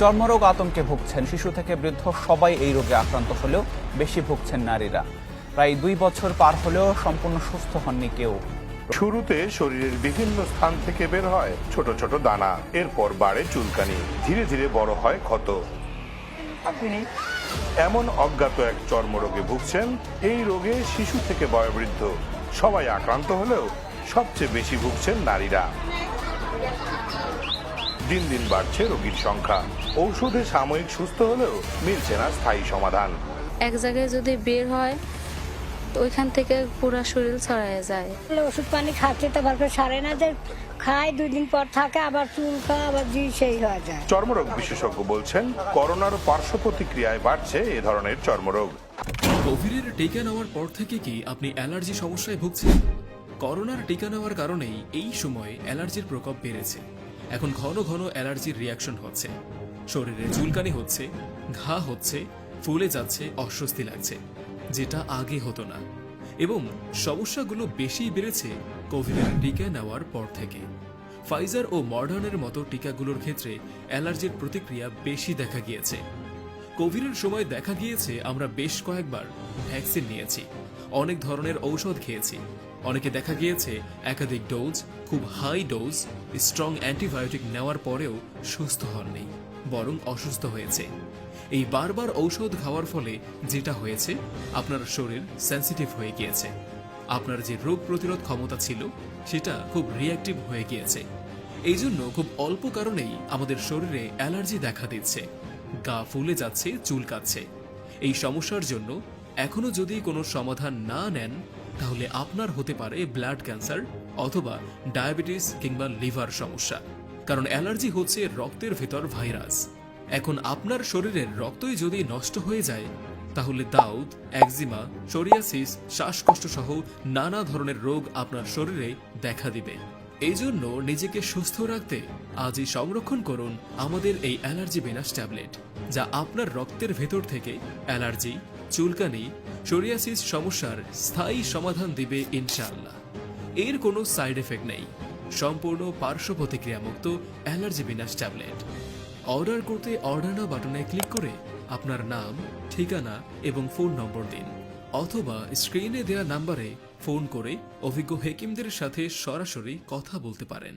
চর্মরোগ আতঙ্কে ভুগছেন শিশু থেকে বৃদ্ধ সবাই এই রোগে আক্রান্ত হলেও বেশি ভুগছেন নারীরা। প্রায় 2 বছর পার হলেও সম্পূর্ণ সুস্থ হননি কেউ। শুরুতে শরীরের বিভিন্ন স্থান থেকে বের হয় ছোট ছোট দানা, এরপর বাড়ে চুলকানি, ধীরে ধীরে বড় হয় ক্ষত। এমন অজ্ঞাত এক চর্মরোগে ভুগছেন। এই রোগে শিশু থেকে বয়োবৃদ্ধ সবাই আক্রান্ত হলেও সবচেয়ে বেশি ভুগছেন নারীরা। দিন দিন বাড়ছে রোগীর সংখ্যা। ঔষধে সাময়িক সুস্থ হলেও মিলছে না স্থায়ী সমাধান। এক জায়গায় যদি বের হয় তো ওইখান থেকে পুরো শরীর ছড়ায় যায়। ওষুধ পানি খাচ্ছে তো ভালো করে সারে না, যে খায় 2 দিন পর থাকে আবার চুলকা আবার সেই হয়ে যায়। চর্মরোগ বিশেষজ্ঞ বলছেন করোনার পার্শ্ব প্রতিক্রিয়ায় বাড়ছে এ ধরনের চর্মরোগ। কোভিডের টিকা নেওয়ার পর থেকে কি আপনি অ্যালার্জি সমস্যায় ভুগছেন? করোনার টিকা নেওয়ার কারণেই এই সময়ে অ্যালার্জির প্রকোপ বেড়েছে। এখন ঘন ঘন অ্যালার্জির রিয়াকশন হচ্ছে, শরীরে চুলকানি হচ্ছে, ঘা হচ্ছে, ফুলে যাচ্ছে, অস্বস্তি লাগছে, যেটা আগে হতো না। এবং সমস্যাগুলো বেশি বেড়েছে কোভিডের টিকা নেওয়ার পর থেকে। ফাইজার ও মডার্নের মতো টিকাগুলোর ক্ষেত্রে অ্যালার্জির প্রতিক্রিয়া বেশি দেখা গিয়েছে। কোভিডের সময় দেখা গিয়েছে আমরা বেশ কয়েকবার ভ্যাকসিন নিয়েছি, অনেক ধরনের ঔষধ খেয়েছি। অনেকে দেখা গিয়েছে একাধিক ডোজ, খুব হাই ডোজ স্ট্রং অ্যান্টিবায়োটিক নেওয়ার পরেও সুস্থ হননি, বরং অসুস্থ হয়েছে। এই বারবার ঔষধ খাওয়ার ফলে যেটা হয়েছে, আপনার শরীর সেন্সিটিভ হয়ে গিয়েছে। আপনার যে রোগ প্রতিরোধ ক্ষমতা ছিল সেটা খুব রিঅ্যাক্টিভ হয়ে গিয়েছে। এই জন্য খুব অল্প কারণেই আমাদের শরীরে অ্যালার্জি দেখা দিচ্ছে, গা ফুলে যাচ্ছে, চুলকাচ্ছে। এই সমস্যার জন্য এখনো যদি কোনো সমাধান না নেন, তাহলে আপনার হতে পারে ব্লাড ক্যান্সার অথবা ডায়াবেটিস কিংবা লিভার সমস্যা। কারণ অ্যালার্জি হচ্ছে রক্তের ভেতর ভাইরাস। এখন আপনার শরীরের রক্তই যদি নষ্ট হয়ে যায়, তাহলে দাউদ, একজিমা, সোরিয়াসিস, শ্বাসকষ্ট সহ নানা ধরনের রোগ আপনার শরীরে দেখা দিবে। এই জন্য নিজেকে সুস্থ রাখতে আজই সংরক্ষণ করুন আমাদের এই অ্যালার্জি বিনাশ ট্যাবলেট, যা আপনার রক্তের ভেতর থেকে অ্যালার্জি, চুলকানি, সোরিয়াসিস সমস্যার স্থায়ী সমাধান দিবে ইনশাআল্লাহ। এর কোনো সাইড এফেক্ট নেই, সম্পূর্ণ পার্শ্ব প্রতিক্রিয়া মুক্ত অ্যালার্জি বিনাশ ট্যাবলেট। অর্ডার করতে অর্ডার নাও বাটনে ক্লিক করে আপনার নাম, ঠিকানা এবং ফোন নম্বর দিন, অথবা স্ক্রিনে দেওয়া নাম্বারে ফোন করে অভিজ্ঞ হেকিমদের সাথে সরাসরি কথা বলতে পারেন।